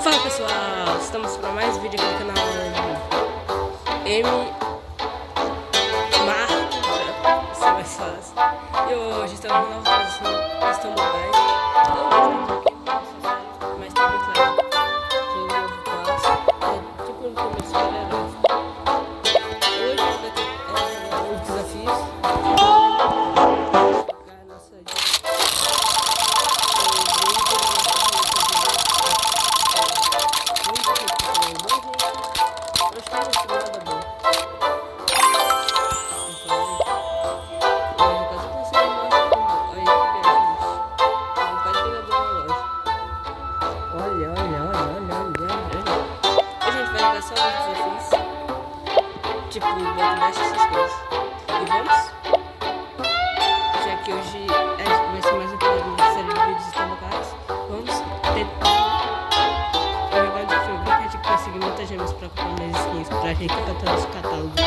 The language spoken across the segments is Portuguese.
Fala pessoal, estamos para mais vídeo aqui no canal M Marca, isso é mais fácil. E hoje estamos numa posição, estamos legais. Mas tá muito legal. Jogo novo passo, é tipo um começo de heróis. Hoje vai ter os desafios. Tipo, backdash, essas coisas. E vamos? Já que hoje vai ser mais um episódio de série de vídeos estabancados, vamos tentar jogar de filme. Porque a gente conseguir muitas gemas pra comprar mais skins pra gente cantar nosso catálogo. É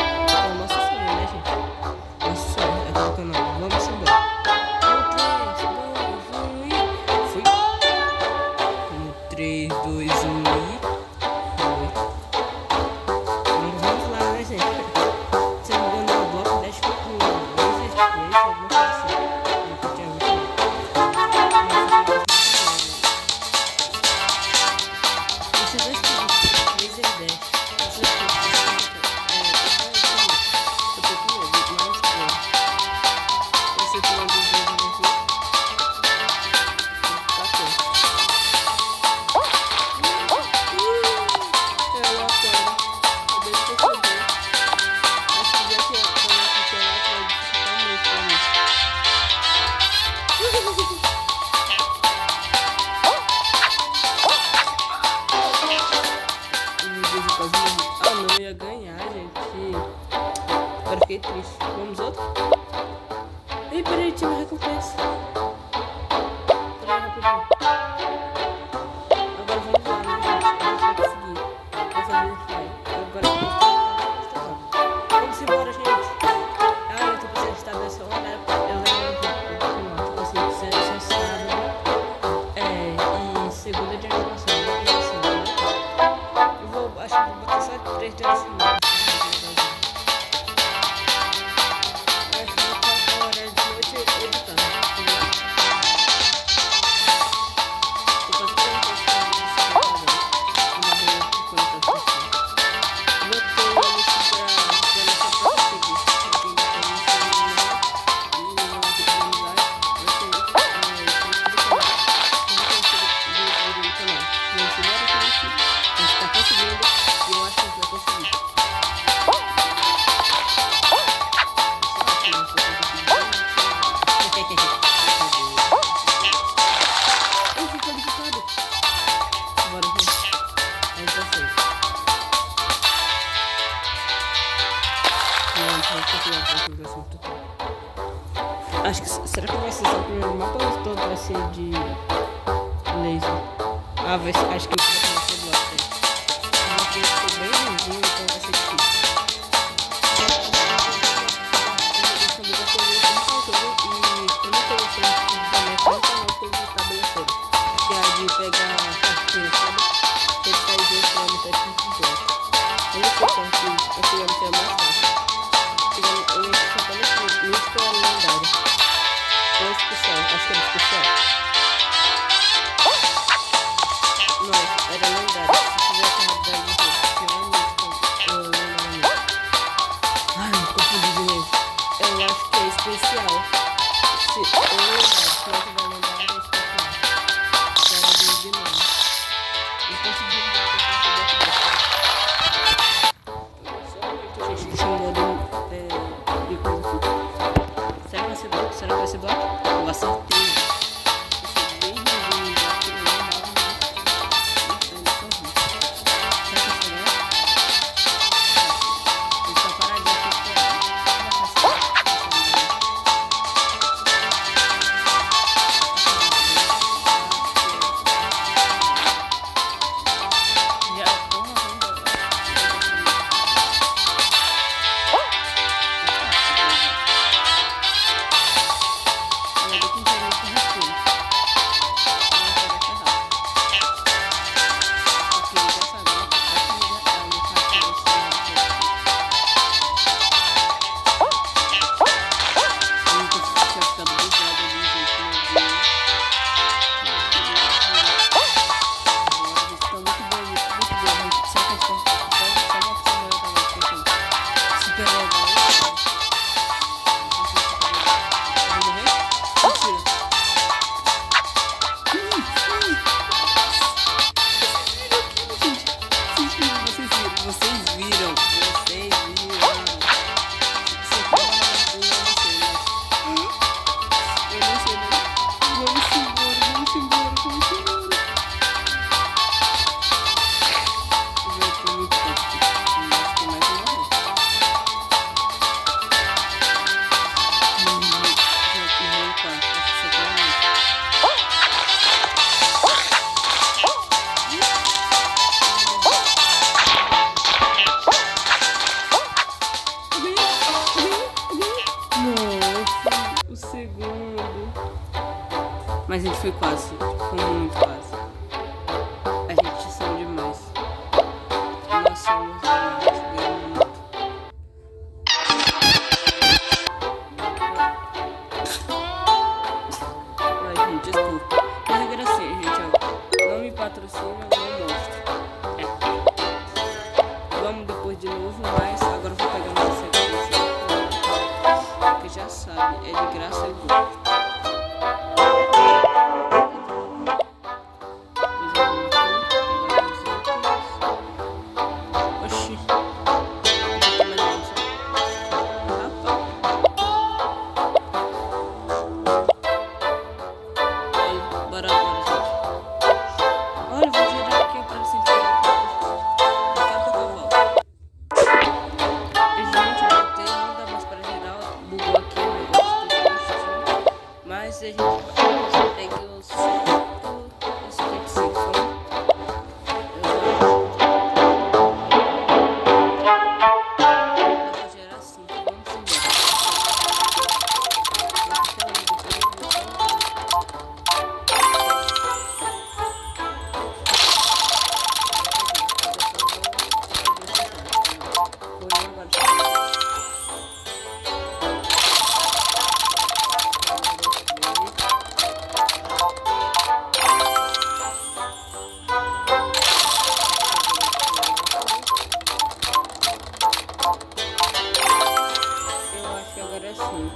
o nosso sonho, né, gente? Nosso sonho aqui no canal. Vamos embora. 3, 2, 1 e... Fui. 3, 2, 1 e... Não ia ganhar, gente. Agora fiquei triste. Vamos outro? Ei, peraí, tinha uma recompensa. Peraí, rapidinho. Agora vamos lá, né, gente? A gente vai conseguir. Dessa vez vai. Agora vamos embora, gente. Ah, eu tô precisando de estabelecer uma hora. Eu lembro tipo assim, ser sábado. E segunda de animação. Acho que vou botar só 3 dias de semana. Vai ficar a hora de noite editando. Depois eu vou postar uma reunião de conta. Vou ter isso pra nossa próxima seguir. Acho que será que vai ser só o primeiro mapa ou todo vai ser de laser? Ah, vai ser, acho que vai ser do alto. Aqui vai ser bem ruimzinho, então vai ser difícil. Que é de pegar cartinha, sabe? Tem que sair de outro lado até 5 pontos. Eu não sei quanto aqui vai ser mais fácil. Eu não sei quanto é místico ou lendário. Ou especial, acho que era especial. Não, era lendário. Se tiver carregado de tudo, se tiver místico ou lendário. Ai, confundi de novo. Eu acho que é especial. Se ou lendário, se não tiver lendário, é especial. Era de novo. Eu consegui gente, deixa eu mudar de coisa aqui. Será que vai ser bloco? Será que vai ser bloco? Eu acertei. Já, vamos Mas a gente foi quase. Foi muito quase. A gente saiu demais. Nós somos demais. Ganhamos muito. Ai, gente, desculpa. Mas é gracinha, gente. Ó. Não me patrocina, não mostra. Vamos depois de novo, mas agora eu vou pegar uma sequência. Porque já sabe, é de graça e gosto. Mas a gente tem que os 155. Vou gerar 5. Vamos embora. Agora sim.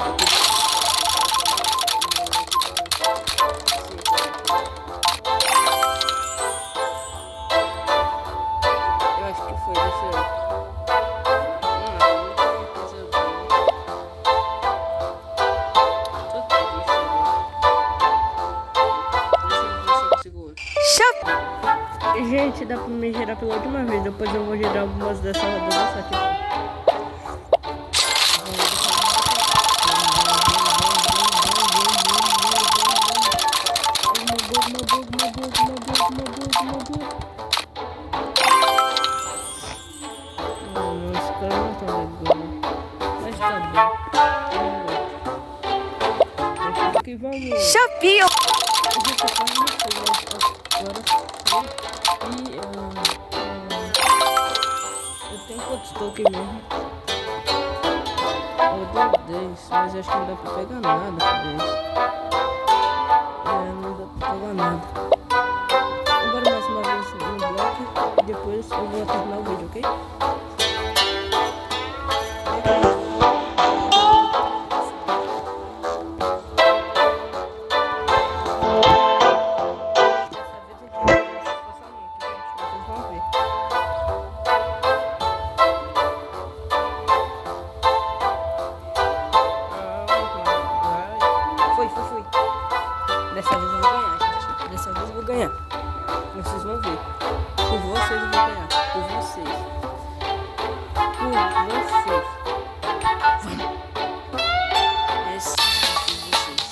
Eu acho que foi, deixa eu ver. Não tem coisa boa. Tô triste agora. Deixa eu ver se eu consigo outro. Gente, dá pra me gerar pela última vez. Depois eu vou gerar algumas dessas rodadas aqui. Esse cara não tá legal. Mas tá bom. Aqui vamos. Chapinho! Eu já tô quase no fim, agora foi. Eu tenho quantos tokens mesmo? Eu dei 10, mas acho que não dá pra pegar nada com 10. Não dá pra pegar nada. Agora mais uma vez no bloco e depois eu vou terminar o vídeo, ok? Foi. Dessa vez eu vou ganhar, gente. Dessa vez eu vou ganhar. Vocês vão ver. Por vocês eu vou ganhar. Por vocês. Por vocês. Vamos. Esse é por vocês.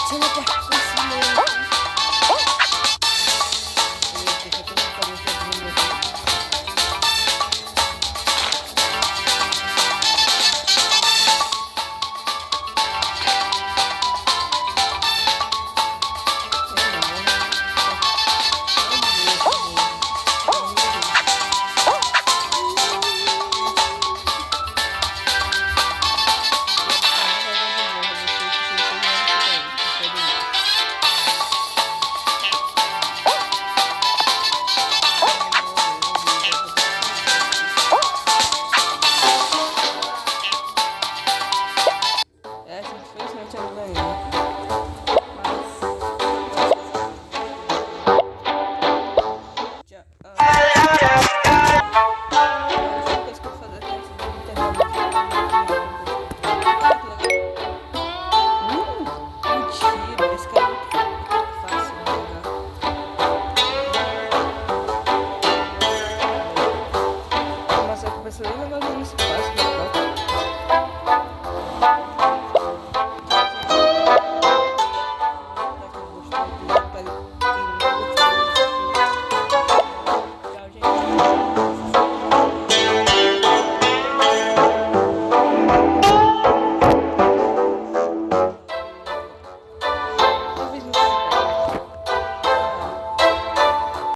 Teleporta pra cima. Infelizmente eu não ganhei. Mas já, a única coisa que eu vou fazer aqui antes de terminar o mentira, esse cara é muito fácil de jogar. Mas eu comecei a jogar nesse fácil.